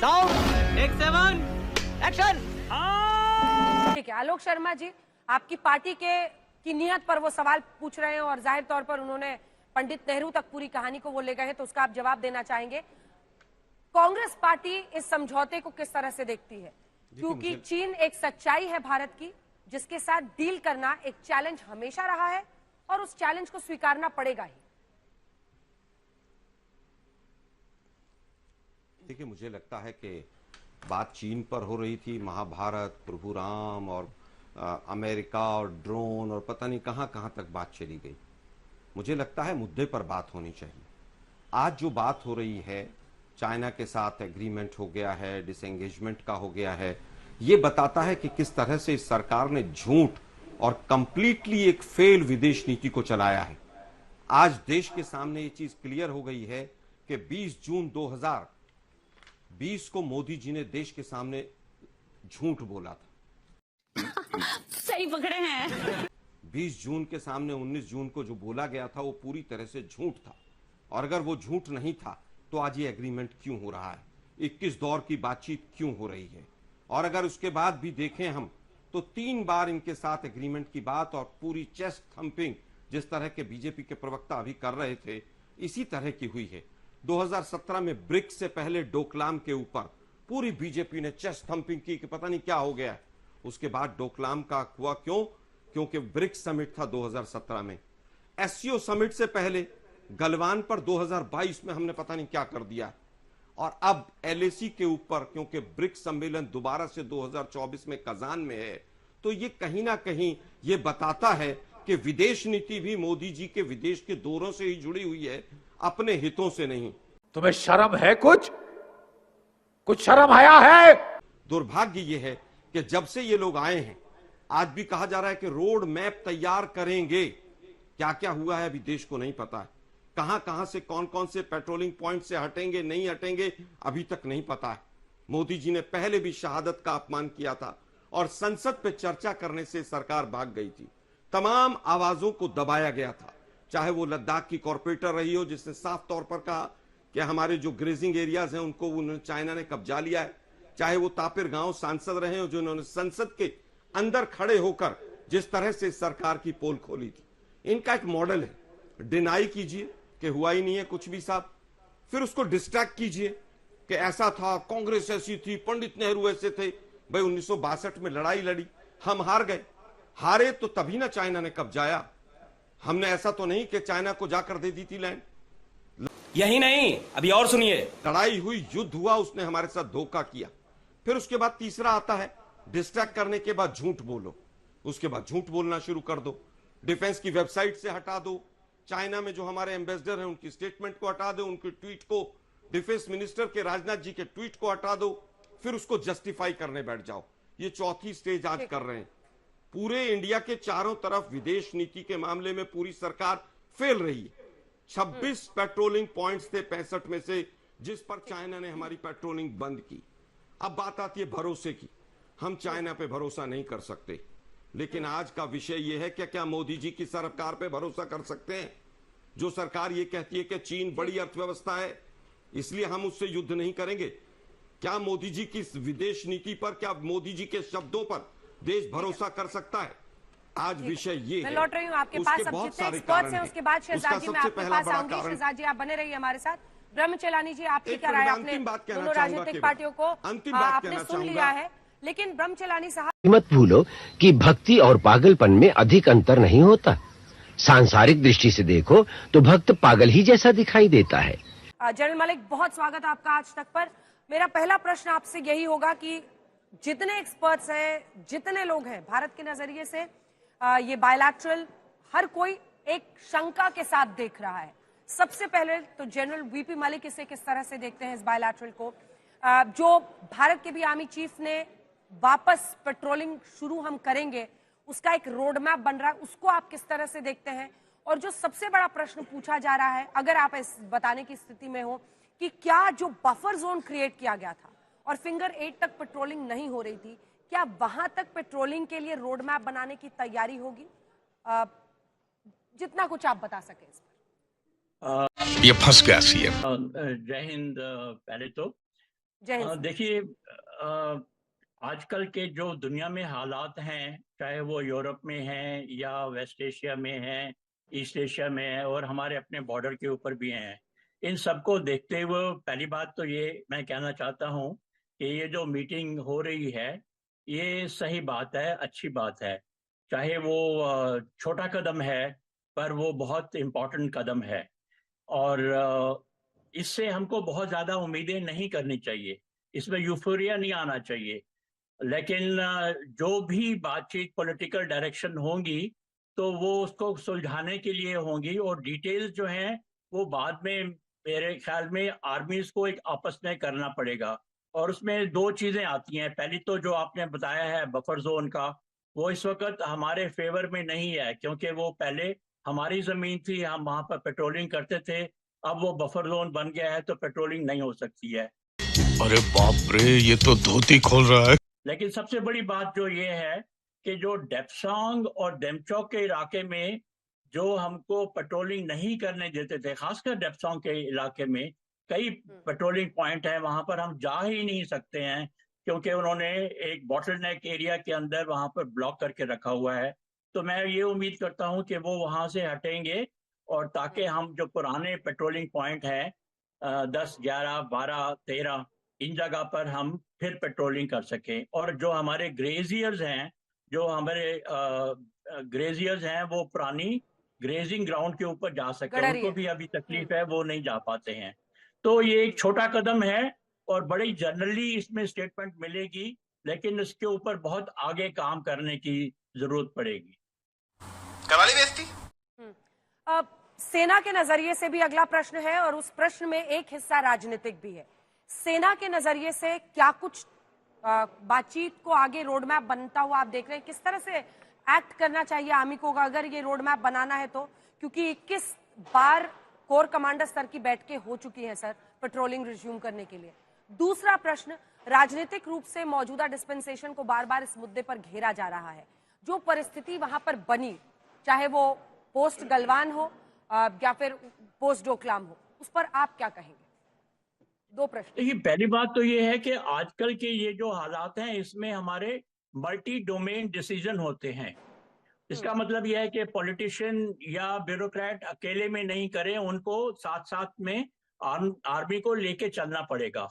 Sound take 7 action. ठीक है, आलोक शर्मा जी, आपकी पार्टी की नियत पर वो सवाल पूछ रहे हैं और जाहिर तौर पर उन्होंने पंडित नेहरू तक पूरी कहानी को वो ले गए हैं, तो उसका आप जवाब देना चाहेंगे। कांग्रेस पार्टी इस समझौते को किस तरह से देखती है? क्योंकि चीन एक सच्चाई है भारत की, जिसके साथ डील करना एक चैलेंज हमेशा रहा है और उस चैलेंज को स्वीकारना पड़ेगा ही। देखिए, मुझे लगता है कि बात चीन पर हो रही थी, महाभारत, प्रभु राम और अमेरिका और ड्रोन और पता नहीं कहां कहां तक बात चली गई। मुझे लगता है मुद्दे पर बात होनी चाहिए। आज जो बात हो रही है, चाइना के साथ एग्रीमेंट हो गया है, डिसएंगेजमेंट का हो गया है, ये बताता है कि किस तरह से इस सरकार ने झूठ और कंप्लीटली एक फेल विदेश नीति को चलाया है। आज देश के सामने ये चीज क्लियर हो गई है कि 20 जून 2020 को मोदी जी ने देश के सामने झूठ बोला था। सही पकड़े हैं। 20 जून के सामने 19 जून को जो बोला गया था वो पूरी तरह से झूठ था, और अगर वो झूठ नहीं था तो आज ये एग्रीमेंट क्यों हो रहा है, 21 दौर की बातचीत क्यों हो रही है? और अगर उसके बाद भी देखें हम तो 3 बार इनके साथ एग्रीमेंट की बात और पूरी चेस्ट थंपिंग जिस तरह के बीजेपी के प्रवक्ता अभी कर रहे थे, इसी तरह की हुई है। 2017 में ब्रिक्स से पहले डोकलाम के ऊपर पूरी बीजेपी ने चेस्ट थंपिंग की कि पता नहीं क्या हो गया है। उसके बाद डोकलाम का हुआ क्यों? क्योंकि ब्रिक्स समिट था 2017 में। एससीओ समिट से पहले गलवान पर 2022 में हमने पता नहीं क्या कर दिया, और अब एलएसी के ऊपर क्योंकि ब्रिक्स सम्मेलन दोबारा से 2024 में कजान में है, तो ये कहीं ना कहीं ये बताता है कि विदेश नीति भी मोदी जी के विदेश के दौरों से ही जुड़ी हुई है, अपने हितों से नहीं। तुम्हें शर्म है? कुछ शर्म आया है? दुर्भाग्य ये है कि जब से ये लोग आए हैं, आज भी कहा जा रहा है कि रोड मैप तैयार करेंगे। क्या क्या हुआ है अभी देश को नहीं पता है। कहां कहां से कौन कौन से पेट्रोलिंग पॉइंट से हटेंगे नहीं हटेंगे अभी तक नहीं पता है। मोदी जी ने पहले भी शहादत का अपमान किया था और संसद पे चर्चा करने से सरकार भाग गई थी। तमाम आवाजों को दबाया गया था, चाहे वो लद्दाख की कॉर्पोरेटर रही हो जिसने साफ तौर पर कहा कि हमारे जो ग्रेजिंग एरियाज हैं उनको चाइना ने कब्जा लिया है, चाहे वो तापिर गांव सांसद रहे हो जिन्होंने संसद के अंदर खड़े होकर जिस तरह से सरकार की पोल खोली थी। इनका एक मॉडल है, डिनाई कीजिए कि हुआ ही नहीं है कुछ भी साहब, फिर उसको डिस्ट्रैक्ट कीजिए कि ऐसा था, कांग्रेस ऐसी थी, पंडित नेहरू ऐसे थे। भाई 1962 में लड़ाई लड़ी, हम हार गए। हारे तो तभी ना चाइना ने कब्जाया, हमने ऐसा तो नहीं कि चाइना को जाकर दे दी थी लैंड। यही नहीं, अभी और सुनिए। लड़ाई हुई, युद्ध हुआ, उसने हमारे साथ धोखा किया। फिर उसके बाद तीसरा आता है, डिस्ट्रैक्ट करने के बाद झूठ बोलो, उसके बाद झूठ बोलना शुरू कर दो, डिफेंस की वेबसाइट से हटा दो, चाइना में जो हमारे एम्बेसडर हैं उनकी स्टेटमेंट को हटा दो, उनके ट्वीट को, डिफेंस मिनिस्टर के राजनाथ जी के ट्वीट को हटा दो, फिर उसको जस्टिफाई करने बैठ जाओ। ये चौथी स्टेज आज कर रहे हैं। पूरे इंडिया के चारों तरफ विदेश नीति के मामले में पूरी सरकार फेल रही है। 26 पेट्रोलिंग पॉइंट्स थे 65 में से, जिस पर चाइना ने हमारी पेट्रोलिंग बंद की। अब बात आती है भरोसे की। हम चाइना पे भरोसा नहीं कर सकते, लेकिन आज का विषय यह है कि क्या मोदी जी की सरकार पे भरोसा कर सकते हैं? जो सरकार ये कहती है कि चीन बड़ी अर्थव्यवस्था है इसलिए हम उससे युद्ध नहीं करेंगे। क्या मोदी जी की विदेश नीति पर, क्या मोदी जी के शब्दों पर देश भरोसा कर सकता है? आज विषय ये मैं लौट रही हूँ आपके पास। अब जितने एक्सपर्ट्स हैं उसके बाद शहजाद जी मैं आपके पास आऊंगी। शहजाद जी आप बने रहिए हमारे साथ। ब्रह्म चेलानी जी, आपकी क्या राय? आपने दोनों राजनीतिक पार्टियों को आपने सुन लिया है, लेकिन ब्रह्म चेलानी साहब मत भूलो कि भक्ति और पागलपन में अधिक अंतर नहीं होता। सांसारिक दृष्टि से देखो तो भक्त पागल ही जैसा दिखाई देता है। जनरल मलिक, बहुत स्वागत आपका आज तक पर। मेरा पहला प्रश्न आपसे यही होगा कि जितने एक्सपर्ट्स हैं, जितने लोग हैं भारत के नजरिए से, ये बायलैटरल हर कोई एक शंका के साथ देख रहा है। सबसे पहले तो जनरल वीपी मलिक इसे किस तरह से देखते हैं इस बायलैटरल को? जो भारत के भी आर्मी चीफ ने वापस पेट्रोलिंग शुरू हम करेंगे, उसका एक रोड मैप बन रहा है, उसको आप किस तरह से देखते हैं? और जो सबसे बड़ा प्रश्न पूछा जा रहा है, अगर आप इस बताने की स्थिति में हो, कि क्या जो बफर जोन क्रिएट किया गया था और फिंगर 8 तक पेट्रोलिंग नहीं हो रही थी, क्या वहां तक पेट्रोलिंग के लिए रोड मैप बनाने की तैयारी होगी? जितना कुछ आप बता सके इस पर। ये फंस गया सीएम। जय हिंद। पहले तो जय हिंद। देखिए, आजकल के जो दुनिया में हालात हैं, चाहे वो यूरोप में हैं या वेस्ट एशिया में हैं, ईस्ट एशिया में है और हमारे अपने बॉर्डर के ऊपर भी हैं, इन सबको देखते हुए पहली बात तो ये मैं कहना चाहता हूँ कि ये जो मीटिंग हो रही है ये सही बात है, अच्छी बात है। चाहे वो छोटा कदम है पर वो बहुत इम्पोर्टेंट कदम है और इससे हमको बहुत ज़्यादा उम्मीदें नहीं करनी चाहिए, इसमें यूफोरिया नहीं आना चाहिए। लेकिन जो भी बातचीत पॉलिटिकल डायरेक्शन होंगी तो वो उसको सुलझाने के लिए होंगी और डिटेल्स जो हैं वो बाद में मेरे ख्याल में आर्मीज को एक आपस में करना पड़ेगा। और उसमें दो चीज़ें आती हैं। पहली तो जो आपने बताया है बफर जोन का, वो इस वक्त हमारे फेवर में नहीं है क्योंकि वो पहले हमारी ज़मीन थी, हम वहाँ पर पेट्रोलिंग करते थे। अब वो बफर जोन बन गया है तो पेट्रोलिंग नहीं हो सकती है। अरे बाप रे, ये तो धोती खोल रहा है। लेकिन सबसे बड़ी बात जो ये है कि जो डेप्सांग और डेमचौक के इलाके में जो हमको पेट्रोलिंग नहीं करने देते थे, खासकर डेप्सांग के इलाके में कई पेट्रोलिंग पॉइंट हैं, वहां पर हम जा ही नहीं सकते हैं क्योंकि उन्होंने एक बॉटलनेक एरिया के अंदर वहां पर ब्लॉक करके रखा हुआ है। तो मैं ये उम्मीद करता हूं कि वो वहां से हटेंगे और ताकि हम जो पुराने पेट्रोलिंग पॉइंट हैं 10, 11, 12, 13 इन जगह पर हम फिर पेट्रोलिंग कर सकें। और जो हमारे ग्रेजियर्स हैं, जो हमारे ग्रेजियर्स हैं वो पुरानी ग्रेजिंग ग्राउंड के ऊपर जा सके, गडरिया। उनको भी अभी तकलीफ है, वो नहीं जा पाते हैं। तो ये एक छोटा कदम है और बड़ी जनरली इसमें स्टेटमेंट मिलेगी, लेकिन इसके ऊपर बहुत आगे काम करने की जरूरत पड़ेगी। करवाली बेइज्जती। अब सेना के नजरिए से भी अगला प्रश्न है और उस प्रश्न में एक हिस्सा राजनीतिक भी है। सेना के नजरिए से क्या कुछ बातचीत को आगे रोड मैप बनता हुआ आप देख रहे हैं? किस तरह से एक्ट करना चाहिए आर्मी को अगर ये रोड मैप बनाना है तो? क्योंकि 21 बार कोर कमांडर स्तर की बैठकें हो चुकी हैं सर पेट्रोलिंग रिज्यूम करने के लिए। दूसरा प्रश्न, राजनीतिक रूप से मौजूदा डिस्पेंसेशन को बार बार इस मुद्दे पर घेरा जा रहा है। जो परिस्थिति वहां पर बनी, चाहे वो पोस्ट गलवान हो या फिर पोस्ट डोकलाम हो, उस पर आप क्या कहेंगे? दो प्रश्न। देखिए, पहली बात तो ये है कि आजकल के ये जो हालात हैं इसमें हमारे मल्टी डोमेन डिसीजन होते हैं। इसका मतलब यह है कि पॉलिटिशियन या ब्यूरोक्रेट अकेले में नहीं करें, उनको साथ साथ में आर्मी को लेके चलना पड़ेगा।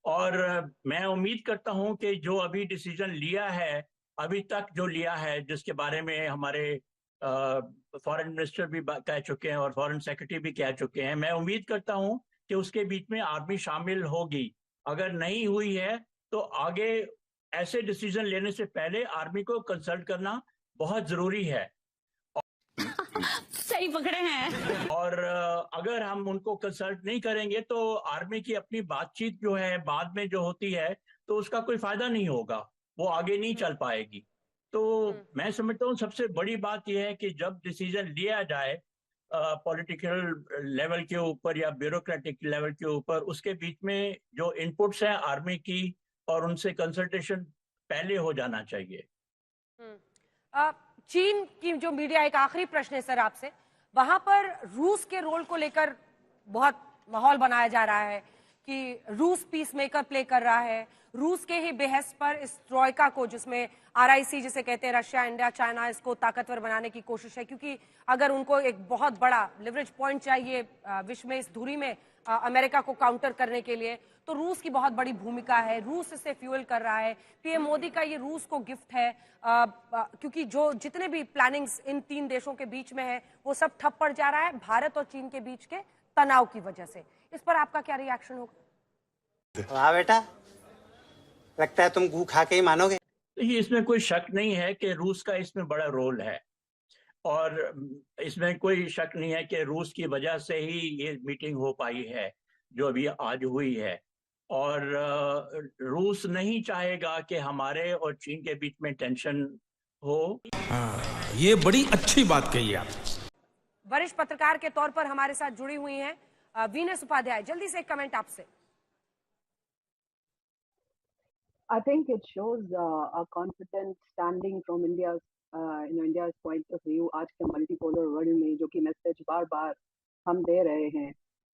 और मैं उम्मीद करता हूं कि जो अभी डिसीजन लिया है, अभी तक जो लिया है, जिसके बारे में हमारे फॉरेन मिनिस्टर भी कह चुके हैं और फॉरेन सेक्रेटरी भी कह चुके हैं, मैं उम्मीद करता हूं कि उसके बीच में आर्मी शामिल होगी। अगर नहीं हुई है तो आगे ऐसे डिसीजन लेने से पहले आर्मी को कंसल्ट करना बहुत जरूरी है। सही पकड़े हैं। और अगर हम उनको कंसल्ट नहीं करेंगे तो आर्मी की अपनी बातचीत जो है बाद में जो होती है तो उसका कोई फायदा नहीं होगा, वो आगे नहीं चल पाएगी। तो मैं समझता हूँ सबसे बड़ी बात यह है कि जब डिसीजन लिया जाए पॉलिटिकल लेवल के ऊपर या ब्यूरोक्रेटिक लेवल के ऊपर, उसके बीच में जो इनपुट्स हैं आर्मी की और उनसे कंसल्टेशन पहले हो जाना चाहिए। चीन की जो मीडिया, एक आखिरी प्रश्न है सर आपसे, वहां पर रूस के रोल को लेकर बहुत माहौल बनाया जा रहा है कि रूस पीस मेकर प्ले कर रहा है। रूस के ही बेहस पर इस ट्रॉयका को, जिसमें आरआईसी जिसे कहते हैं, रशिया, इंडिया, चाइना, इसको ताकतवर बनाने की कोशिश है, क्योंकि अगर उनको एक बहुत बड़ा लिवरेज पॉइंट चाहिए विश्व में, इस धुरी में अमेरिका को काउंटर करने के लिए, तो रूस की बहुत बड़ी भूमिका है। रूस इसे फ्यूल कर रहा है। पीएम मोदी का ये रूस को गिफ्ट है क्योंकि जो जितने भी प्लानिंग्स इन तीन देशों के बीच में है वो सब ठप पड़ जा रहा है भारत और चीन के बीच के तनाव की वजह से। इस पर आपका क्या रिएक्शन होगा? वाह बेटा, लगता है तुम गू खा के ही मानोगे। देखिए, इसमें कोई शक नहीं है कि रूस का इसमें बड़ा रोल है और इसमें कोई शक नहीं है कि रूस की वजह से ही ये मीटिंग हो पाई है जो अभी आज हुई है। और रूस नहीं चाहेगा कि हमारे और चीन के बीच में टेंशन हो। ये बड़ी अच्छी बात कही आप। वरिष्ठ पत्रकार के तौर पर हमारे साथ जुड़ी हुई हैं वीनस उपाध्याय, जल्दी से एक कमेंट आपसे। I think it shows a confident standing from India's point of view। आज के मल्टीपोलर वर्ल्ड में जो कि मैसेज बार बार हम दे रहे हैं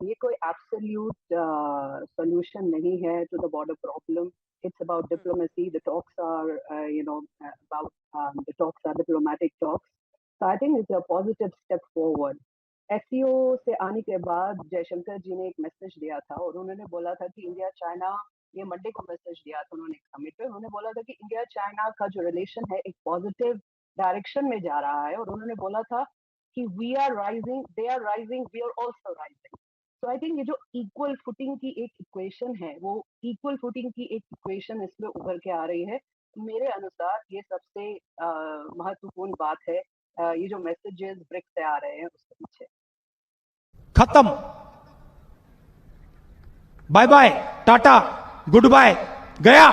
ये कोई एब्सोल्यूट सॉल्यूशन नहीं है to the border problem. It's about diplomacy. The talks are, the talks are diplomatic talks. So I think it's a positive step forward. SCO से आने के बाद जयशंकर जी ने एक मैसेज दिया था और उन्होंने बोला था कि इंडिया चाइना, ये मंडे को मैसेज दिया था उन्होंने एक समिट पे, उन्होंने बोला था कि इंडिया चाइना का जो रिलेशन है एक पॉजिटिव डायरेक्शन में जा रहा है और उन्होंने बोला था कि we are rising, they are rising, we are also rising. तो आई थिंक ये जो इक्वल फुटिंग की एक इक्वेशन है, वो इक्वल फुटिंग की एक इक्वेशन इसमें उभर के आ रही है. मेरे अनुसार ये सबसे महत्वपूर्ण बात है, ये जो मैसेजेस ब्रिक्स से आ रहे हैं उसके पीछे. खत्म, bye bye, tata, goodbye, गया.